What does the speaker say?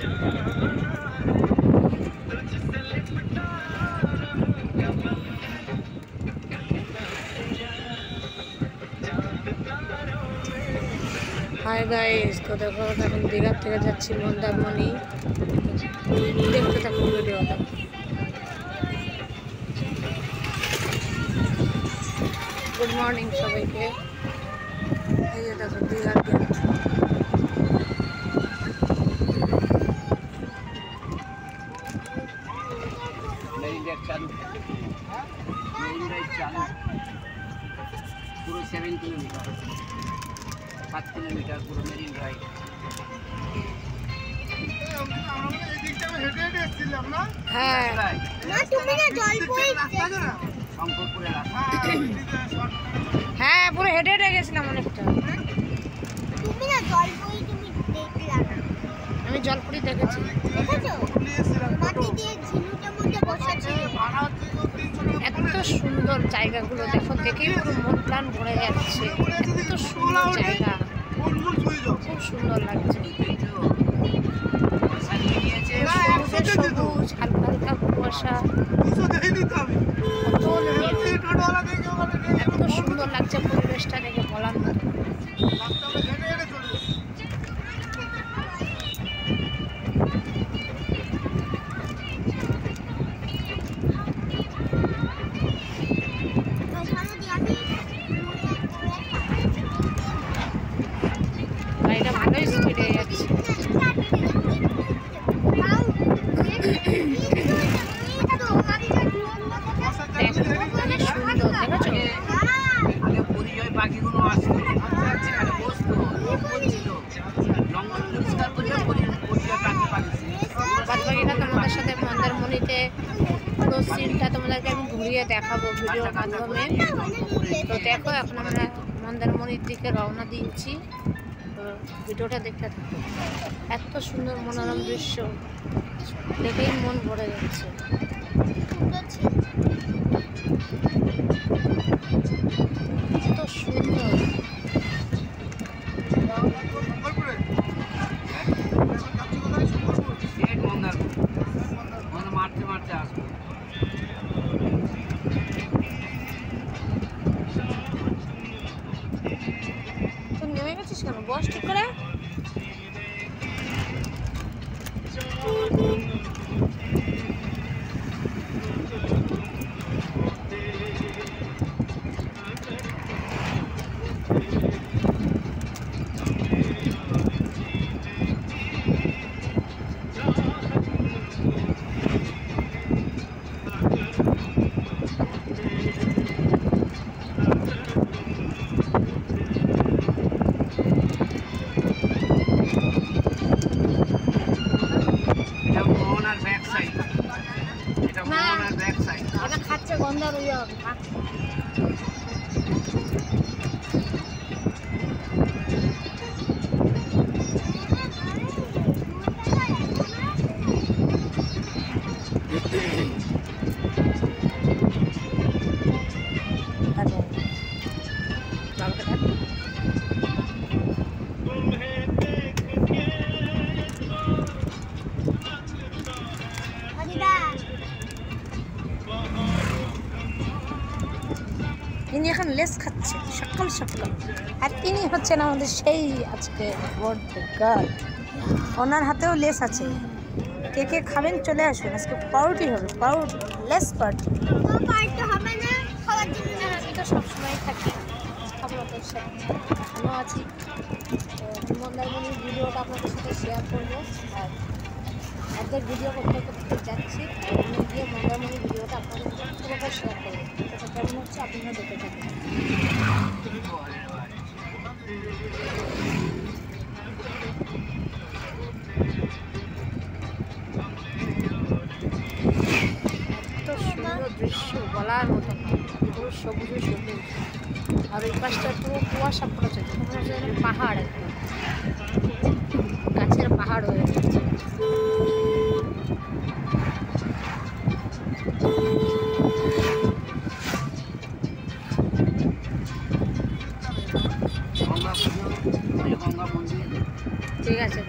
Hi guys, तो देखो এখন দীঘা থেকে যাচ্ছি মন্দারমণি। দেখতে থাকুন ভিডিওটা। গুড মর্নিং সবাইকে। এই যে দেখো দীঘার গেট। পুরো 7 কিলোমিটার 7 কিলোমিটার পুরো মেরিন ড্রাইভ। হ্যাঁ হ্যাঁ পুরো হেঁটে হেঁটে গেছিলাম অনেকটা। আমি জলপুরি দেখেছি। এত সুন্দর জায়গাগুলো দেখো, দেখেই পুরো মন প্রাণ ভরে যাচ্ছে। এত সুন্দর জায়গা, খুব সুন্দর লাগছে। সবুজ, হালকা হালকা কুয়াশা, এত সুন্দর লাগছে পরিবেশটা দেখে বলার মতো। গাড়িটা ভালোই স্পিডে যাচ্ছে। বাদবাকিটা তোমাদের সাথে মন্দারমণিতে পুরো সিনটা তোমাদেরকে আমি ঘুরিয়ে দেখাবো ভিডিওর মাধ্যমে। তো দেখো এখন আমরা মন্দারমণির দিকে রওনা দিয়েছি। তো ভিডিওটা দেখতে থাকো। এত সুন্দর মনোরম দৃশ্য দেখেই মন ভরে যাচ্ছে। এত সুন্দর। মারতে মারতে আসবো। তুই নেমে গেছিস কেন? বস ঠিক করে। খাচ্ছে গন্ধার ওই ইনি এখন লেস খাচ্ছে সকাল সকাল। আর ইনি হচ্ছেন আমাদের সেই আজকে গার্ল। ওনার হাতেও লেস আছে। কে কে খাবেন চলে আসবেন। আজকে পাউরুটি হবে, পাউরুটি লেস পাউরুটি। আমি তো সবসময় থাকি, খাবো তোর সাথে, ভালো আছি। তো মন্দারমণির ভিডিওটা আপনাদের সাথে শেয়ার করবো। আর অর্ধেক ভিডিও করতে করতে যাচ্ছি, আমি গিয়ে মন্দারমণির ভিডিওটা আপনাদের পুরোটা শেয়ার করবো। সেটা কেমন হচ্ছে আপনারা দেখে থাকবেন। এত সুন্দর দৃশ্য বলার মতো না, পুরো সবুজে সবুজ। আর ওই পাশটা পুরো কুয়াশা পড়েছে, মনে হচ্ছে যেন পাহাড়, একদম গাছের পাহাড় হয়ে গেছে। ঠিক আছে।